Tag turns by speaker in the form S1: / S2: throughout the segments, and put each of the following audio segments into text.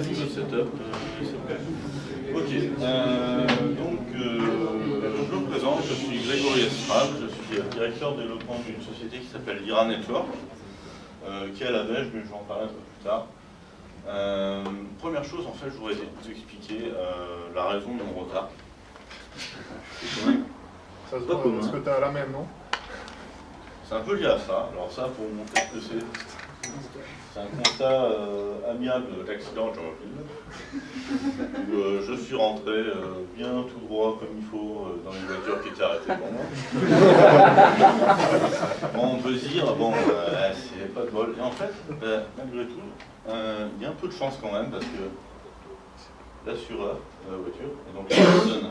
S1: petit setup, s'il vous plaît. Ok, je me présente, je suis Grégory Estrade, je suis directeur de développement d'une société qui s'appelle Lyra Network, qui est à la Belge, mais je vais en parler un peu plus tard. Première chose, en fait, je voudrais vous expliquer la raison de mon retard.
S2: Ça se voit parce que tu as la même, non?
S1: C'est un peu lié à ça. Alors ça, pour vous montrer ce que c'est un constat amiable d'accident automobile. Je suis rentré bien tout droit comme il faut dans une voiture qui était arrêtée pour moi. Bon, on peut se dire, bon, c'est pas de bol. Et en fait, malgré tout, il y a un peu de chance quand même parce que l'assureur de la voiture, et donc la personne,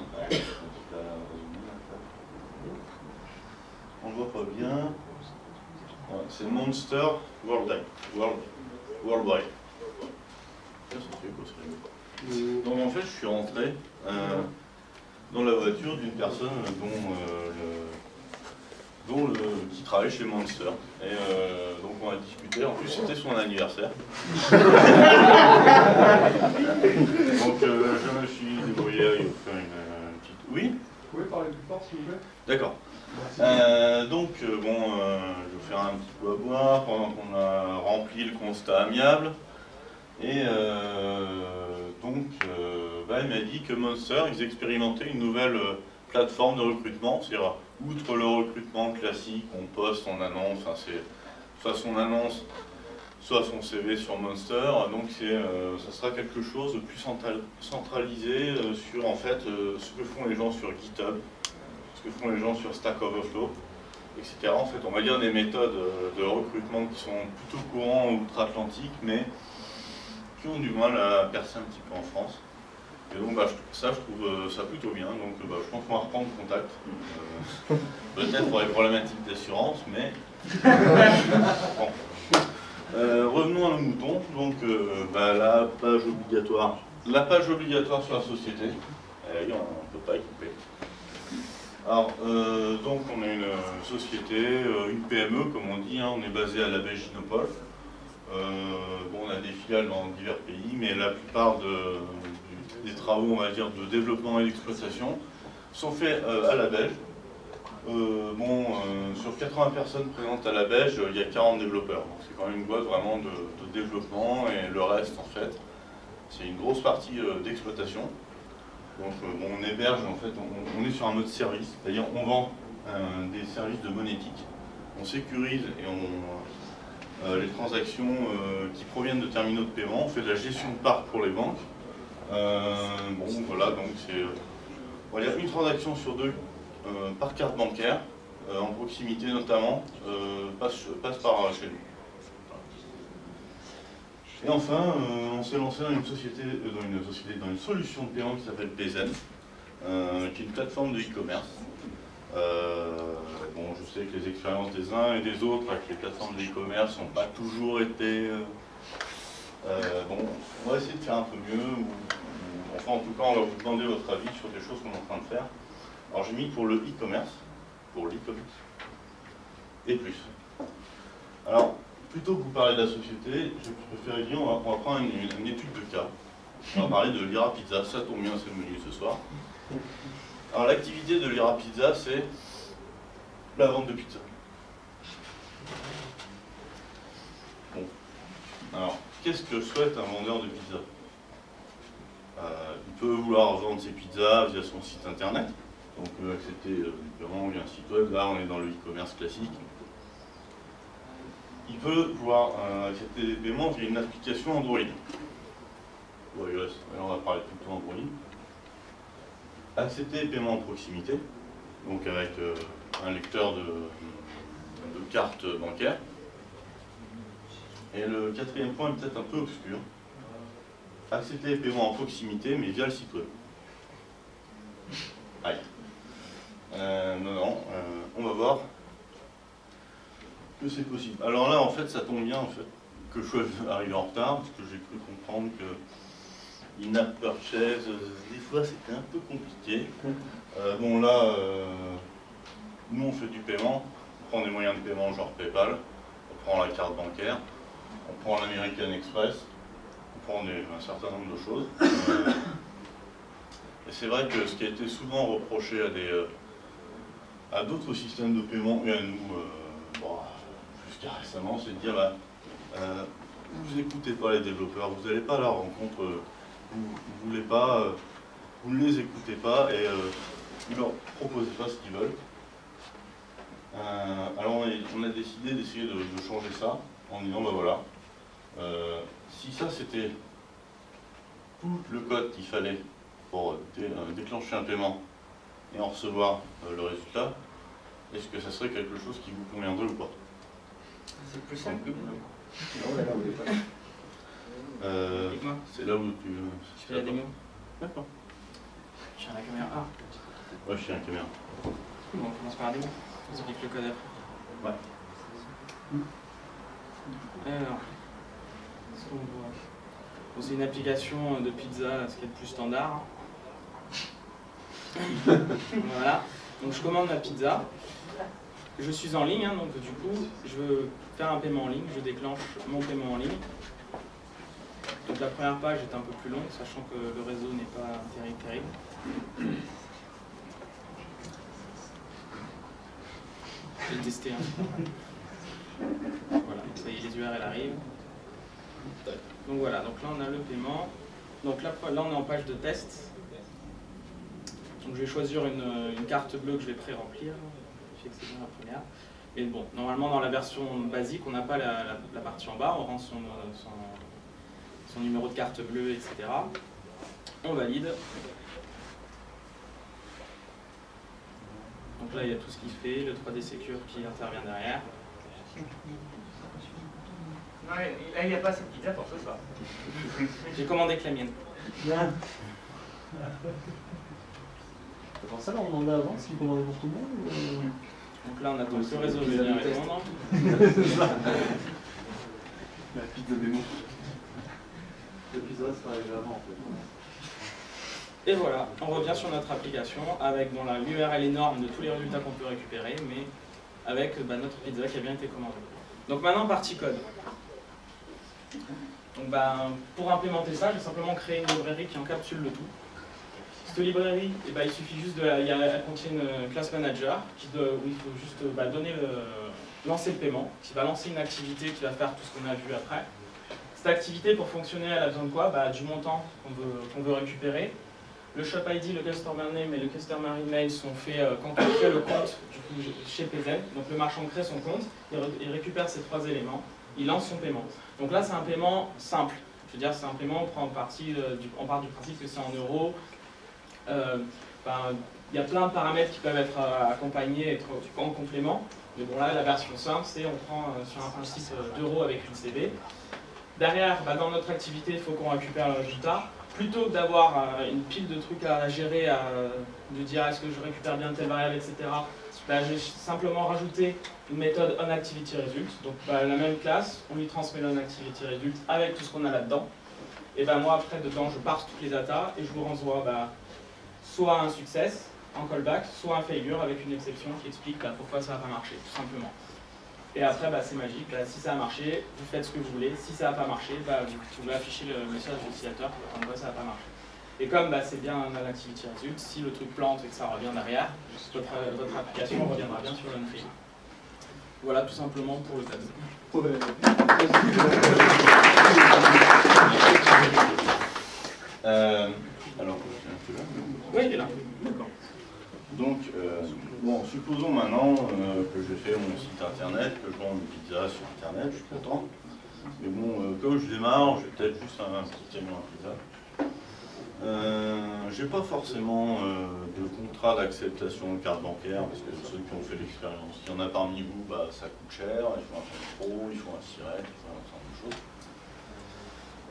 S1: on ne voit pas bien, c'est Monster Worldwide. Donc en fait, je suis rentré dans la voiture d'une personne qui travaille chez Monster. Et donc on a discuté, en plus c'était son anniversaire. Donc je me suis débrouillé à faire une petite... Oui?
S2: Vous pouvez parler plus fort s'il vous plaît?
S1: D'accord. Je vais faire un petit coup à boire pendant qu'on a rempli le constat amiable. Et il m'a dit que Monster, ils expérimentaient une nouvelle plateforme de recrutement. C'est-à-dire, outre le recrutement classique, on poste, on annonce, enfin, c'est soit son annonce, soit son CV sur Monster. Donc ça sera quelque chose de plus centralisé sur en fait ce que font les gens sur GitHub, ce que font les gens sur Stack Overflow, etc. En fait, on va dire des méthodes de recrutement qui sont plutôt courants outre-Atlantique, mais qui ont du mal à percer un petit peu en France. Et donc ça, je trouve ça plutôt bien. Donc je pense qu'on va reprendre contact. Peut-être pour les problématiques d'assurance, mais... Bon. Revenons à nos moutons. Donc la page obligatoire. La page obligatoire sur la société. On ne peut pas y couper. Alors, donc on est une société, une PME comme on dit, hein, on est basé à la Belginopole. On a des filiales dans divers pays, mais la plupart des travaux, on va dire, de développement et d'exploitation sont faits à la Belge. Sur 80 personnes présentes à la Belge, il y a 40 développeurs. C'est quand même une boîte vraiment de développement, et le reste, en fait, c'est une grosse partie d'exploitation. Donc on héberge, en fait, on est sur un mode service, c'est-à-dire on vend des services de monétique, on sécurise et les transactions qui proviennent de terminaux de paiement, on fait de la gestion de parc pour les banques. Voilà, donc c'est on va dire une transaction sur deux par carte bancaire, en proximité notamment, passe par chez nous. Et enfin, on s'est lancé dans une solution de paiement qui s'appelle Payzen, qui est une plateforme de e-commerce. Je sais que les expériences des uns et des autres avec les plateformes de e-commerce n'ont pas toujours été... on va essayer de faire un peu mieux, enfin en tout cas on va vous demander votre avis sur des choses qu'on est en train de faire. Alors j'ai mis pour le e-commerce, et plus. Alors, plutôt que vous parler de la société, je préférais dire, on va prendre une étude de cas. On va parler de Lyra Pizza, ça tombe bien, c'est le menu ce soir. Alors l'activité de Lyra Pizza, c'est la vente de pizza. Bon. Alors, qu'est-ce que souhaite un vendeur de pizza? Il peut vouloir vendre ses pizzas via son site internet, donc accepter du paiement via un site web. Là, on est dans le e-commerce classique. Il peut vouloir accepter des paiements via une application Android. Ou iOS, on va parler plutôt Android. Accepter les paiements en proximité, donc avec un lecteur de carte bancaire. Et le quatrième point est peut-être un peu obscur. Accepter les paiements en proximité, mais via le site web. Aïe. On va voir que c'est possible. Alors là, en fait, ça tombe bien, en fait, que je sois arrivé en retard, parce que j'ai cru comprendre que in-app purchase, des fois, c'était un peu compliqué. Nous, on fait du paiement, on prend des moyens de paiement genre PayPal, on prend la carte bancaire, on prend l'American Express, on comprendre un certain nombre de choses. Et c'est vrai que ce qui a été souvent reproché à d'autres systèmes de paiement et à nous, jusqu'à récemment, c'est de dire vous n'écoutez pas les développeurs, vous n'allez pas à leur rencontre, vous voulez pas, vous ne les écoutez pas et vous leur proposez pas ce qu'ils veulent. Alors on a décidé d'essayer de changer ça en disant voilà, si ça c'était tout le code qu'il fallait pour déclencher un paiement et en recevoir le résultat, est-ce que ça serait quelque chose qui vous conviendrait ou pas?
S3: C'est plus simple que vous.
S1: C'est là où tu...
S3: Je fais la démo.
S1: D'accord.
S3: Je suis à la caméra. Ah.
S1: Ouais, je suis à la caméra.
S3: Bon, on commence par la démo. On s'applique le code après.
S1: Ouais.
S3: Alors, ce qu'on voit. Bon, c'est une application de pizza, ce qui est le plus standard. Voilà. Donc je commande ma pizza. Je suis en ligne, hein, donc du coup, je veux faire un paiement en ligne. Je déclenche mon paiement en ligne. Donc la première page est un peu plus longue, sachant que le réseau n'est pas terrible. Je vais tester. Voilà, ça y est, les URL arrivent. Donc voilà, donc là on a le paiement. Donc là on est en page de test. Donc je vais choisir une carte bleue que je vais pré-remplir. Vérifier que c'est bien la première. Mais bon, normalement dans la version basique, on n'a pas la partie en bas, on rentre son numéro de carte bleue, etc. On valide. Donc là il y a tout ce qu'il fait, le 3D Secure qui intervient derrière.
S4: Non, là, il n'y a pas cette pizza pour ce soir.
S3: J'ai commandé que la mienne.
S5: Pour ça, là, on demandait avant s'il commandait pour tout le monde ou...
S3: Donc là, on attend que le réseau vienne répondre.
S5: La pizza démo. La pizza, c'est arrivé avant, en fait.
S3: Et voilà, on revient sur notre application avec bon, l'URL énorme de tous les résultats qu'on peut récupérer, mais avec notre pizza qui a bien été commandée. Donc maintenant, partie code. Donc, pour implémenter ça, j'ai simplement créé une librairie qui encapsule le tout. Cette librairie, il suffit juste elle contient une class manager où il faut juste lancer le paiement, qui va lancer une activité qui va faire tout ce qu'on a vu après. Cette activité, pour fonctionner, elle a besoin de quoi? Du montant qu'on veut récupérer. Le shop ID, le customer name et le customer email sont faits quand on crée le compte du coup, chez PZ. Donc le marchand crée son compte, il récupère ces trois éléments, il lance son paiement. Donc là, c'est un paiement simple. Je veux dire, c'est un paiement, on part du principe que c'est en euros. Il y a plein de paramètres qui peuvent être accompagnés, être en complément. Mais bon, là, la version simple, c'est on prend sur un principe d'euros avec une CB. Derrière, dans notre activité, il faut qu'on récupère le résultat. Plutôt que d'avoir une pile de trucs à gérer, de dire est-ce que je récupère bien telle variable, etc. J'ai simplement rajouté une méthode onActivityResult. Donc la même classe, on lui transmet l'onActivityResult avec tout ce qu'on a là-dedans. Et moi après, dedans, je parse toutes les datas et je vous renvoie soit un success en callback, soit un failure avec une exception qui explique pourquoi ça n'a pas marché, tout simplement. Et après, c'est magique. Si ça a marché, vous faites ce que vous voulez. Si ça n'a pas marché, vous pouvez afficher le message de l'utilisateur comme quoi ça n'a pas marché. Et comme c'est bien un activity result, si le truc plante et que ça revient derrière, votre application reviendra bien sur l'unfail. Voilà tout simplement pour le tableau.
S5: Ouais.
S1: Alors,
S3: oui, il est là. D'accord.
S1: Donc, supposons maintenant que j'ai fait mon site internet, que je vends une pizza sur internet, je suis content. Mais bon, comme je démarre, j'ai peut-être juste un petit camion à pizza. J'ai pas forcément de contrat d'acceptation de carte bancaire, parce que ceux qui ont fait l'expérience, il y en a parmi vous, ça coûte cher, il faut un compte pro, il faut un SIRET, il faut un certain nombre de choses.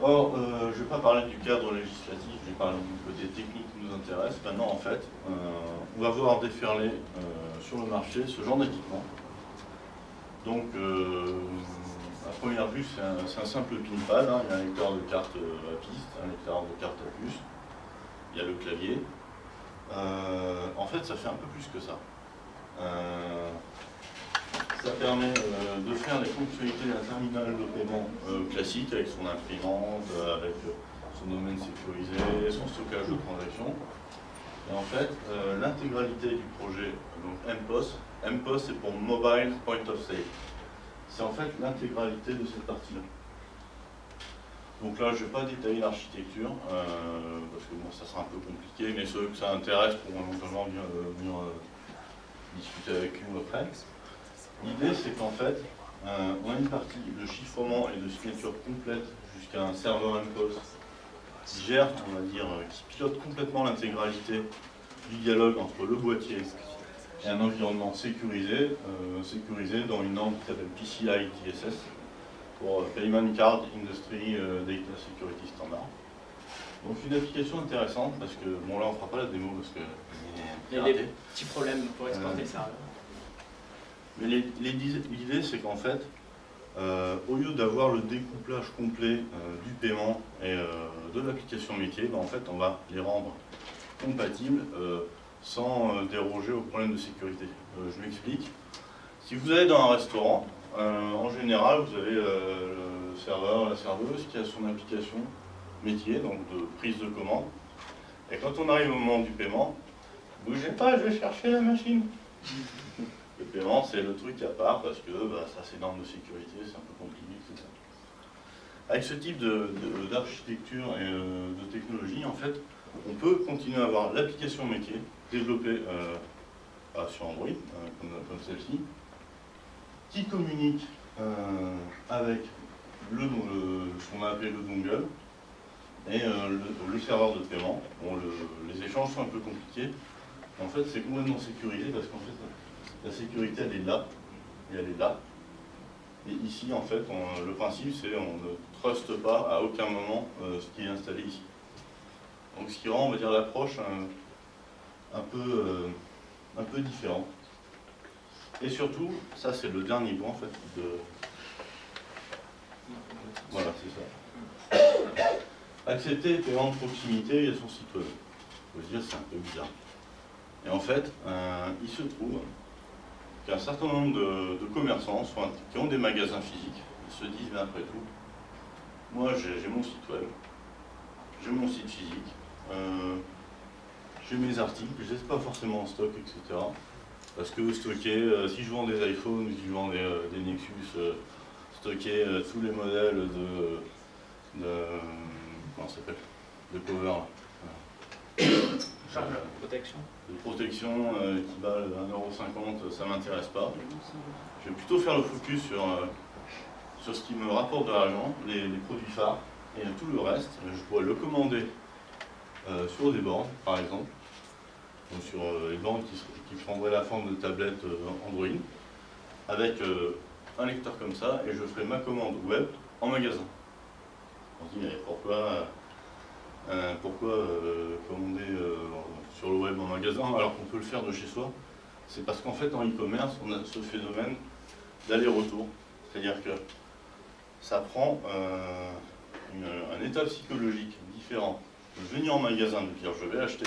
S1: Or, je ne vais pas parler du cadre législatif, je vais parler du côté technique qui nous intéresse. Maintenant, en fait, on va voir déferler sur le marché ce genre d'équipement. Donc, à première vue, c'est un simple pinpad, hein. Il y a un lecteur de carte à piste, un lecteur de carte à puce, il y a le clavier. En fait, ça fait un peu plus que ça. Ça permet de faire les fonctionnalités d'un terminal de paiement classique avec son imprimante, avec son domaine sécurisé, son stockage de transactions. Et en fait, l'intégralité du projet, donc MPOS, MPOS c'est pour Mobile Point of Sale. C'est en fait l'intégralité de cette partie-là. Donc là, je ne vais pas détailler l'architecture, parce que bon, ça sera un peu compliqué, mais ceux que ça intéresse pourront éventuellement venir discuter avec nous après. L'idée, c'est qu'en fait, on a une partie de chiffrement et de signature complète jusqu'à un serveur MPOS qui gère, on va dire, qui pilote complètement l'intégralité du dialogue entre le boîtier et un environnement sécurisé, sécurisé dans une norme qui s'appelle PCI DSS, pour Payment Card Industry Data Security Standard. Donc une application intéressante parce que, bon là on ne fera pas la démo parce que
S3: il y a des petits problèmes pour exporter le serveur.
S1: Mais l'idée c'est qu'en fait, au lieu d'avoir le découplage complet du paiement et de l'application métier, ben, en fait on va les rendre compatibles sans déroger aux problèmes de sécurité. Je m'explique. Si vous allez dans un restaurant, en général vous avez le serveur, la serveuse qui a son application métier, donc de prise de commande. Et quand on arrive au moment du paiement, bougez pas, je vais chercher la machine. Le paiement, c'est le truc à part parce que bah, ça c'est norme de sécurité, c'est un peu compliqué, etc. Avec ce type d'architecture et de technologie, en fait, on peut continuer à avoir l'application métier développée sur Android, comme celle-ci, qui communique avec ce qu'on a appelé le dongle et le serveur de paiement. Bon, les échanges sont un peu compliqués. En fait, c'est complètement sécurisé parce qu'en fait, la sécurité, elle est là, et elle est là. Et ici, en fait, le principe, c'est on ne truste pas à aucun moment ce qui est installé ici. Donc, ce qui rend, on va dire, l'approche un peu différente. Et surtout, ça, c'est le dernier point, en fait, Voilà, c'est ça. Accepter les paiements de proximité via son site web. Je veux dire, c'est un peu bizarre. Et en fait, il se trouve qu'un certain nombre de commerçants qui ont des magasins physiques, ils se disent, mais après tout, moi j'ai mon site web, j'ai mon site physique, j'ai mes articles, je ne les ai pas forcément en stock, etc. Parce que stocker, si je vends des iPhones, si je vends des Nexus, stocker tous les modèles comment ça s'appelle, de cover là.
S3: Protection.
S1: De protection qui valent 1,50 €, ça ne m'intéresse pas. Je vais plutôt faire le focus sur ce qui me rapporte de l'argent, les produits phares, et tout le reste, je pourrais le commander sur des bornes, par exemple, donc sur les bornes qui prendraient la forme de tablette Android, avec un lecteur comme ça, et je ferai ma commande web en magasin. On se dit, mais pourquoi commander sur le web en magasin alors qu'on peut le faire de chez soi? C'est parce qu'en fait en e-commerce on a ce phénomène d'aller-retour, c'est-à-dire que ça prend un état psychologique différent de venir en magasin, de dire je vais acheter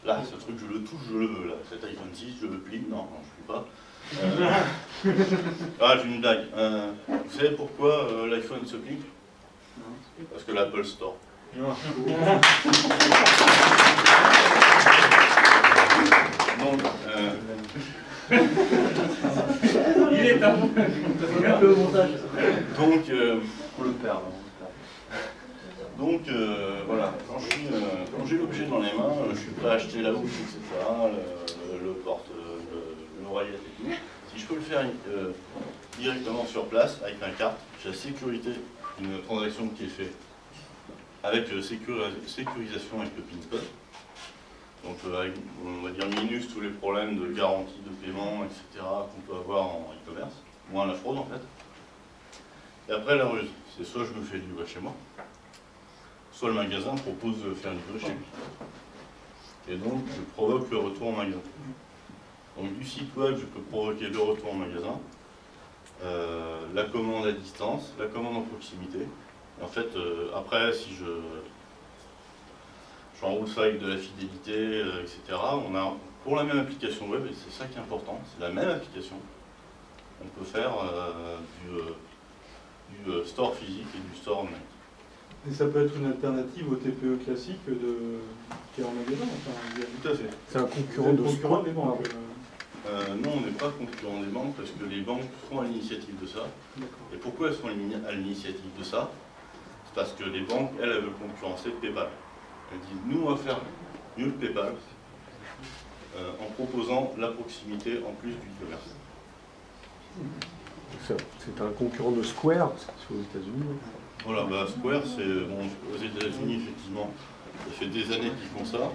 S1: là ce truc, je le touche, je le veux là, cet iPhone 6 je le plie, non je ne plie pas. Ah j'ai une blague, vous savez pourquoi l'iPhone se plie? Parce que l'Apple Store. Donc,
S4: il est temps.
S5: Un peu au montage.
S1: Donc,
S5: On le perd.
S1: donc voilà, quand j'ai l'objet dans les mains, je suis prêt à acheter la housse, etc., le porte, l'oreillette et tout. Si je peux le faire directement sur place, avec ma carte, j'ai la sécurité d'une transaction qui est faite avec sécurisation avec le PIN code. Donc avec, on va dire, minus tous les problèmes de garantie de paiement, etc. qu'on peut avoir en e-commerce, moins la fraude en fait. Et après la ruse, c'est soit je me fais livrer chez moi, soit le magasin propose de faire livrer chez lui. Et donc je provoque le retour en magasin. Donc du site web, je peux provoquer le retour en magasin, la commande à distance, la commande en proximité. Et en fait, après, si je enroule ça avec de la fidélité, etc., on a pour la même application web, et c'est ça qui est important, c'est la même application, on peut faire du store physique et du store online.
S6: Et ça peut être une alternative au TPE classique qui est en magasin. Enfin,
S1: Tout à fait.
S7: C'est un concurrent de
S6: concurrent des banques.
S1: Non, on n'est pas concurrent des banques parce que les banques sont à l'initiative de ça. Et pourquoi elles sont à l'initiative de ça? C'est parce que les banques, elles veulent concurrencer PayPal. Elles disent, nous, on va faire mieux que PayPal en proposant la proximité en plus du commerce.
S7: C'est un concurrent de Square, c'est aux États-Unis.
S1: Voilà, bah Square, c'est bon, aux États-Unis, effectivement, ça fait des années qu'ils font ça.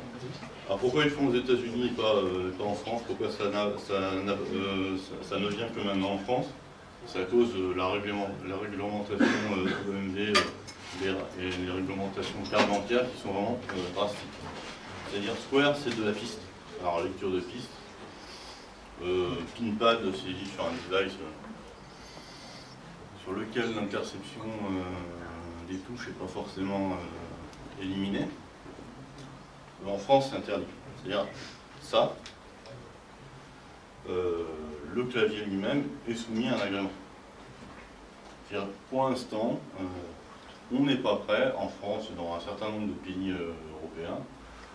S1: Alors pourquoi ils font aux États-Unis et pas en France? Pourquoi ça ne vient que maintenant en France? C'est à cause de la réglementation OMV et les réglementations carte bancaire qui sont vraiment drastiques. C'est-à-dire Square, c'est de la piste. Alors lecture de piste. Pinpad, c'est dit sur un device sur lequel l'interception des touches n'est pas forcément éliminée. En France, c'est interdit. C'est-à-dire, ça, le clavier lui-même est soumis à un agrément. C'est-à-dire, pour l'instant, on n'est pas prêt, en France et dans un certain nombre de pays européens,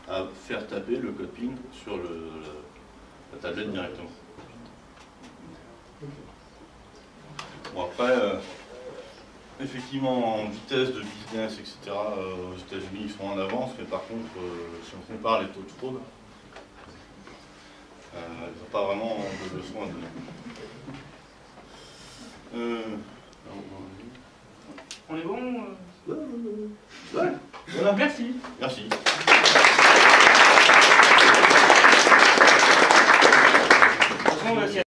S1: à faire taper le code PIN sur la tablette directement. Bon, après, effectivement, en vitesse de business, etc., aux États-Unis, ils sont en avance, mais par contre, si on compare les taux de fraude, ils n'ont pas vraiment de leçons à donner.
S4: On est bon
S1: Ouais.
S4: Voilà, merci.
S1: Merci.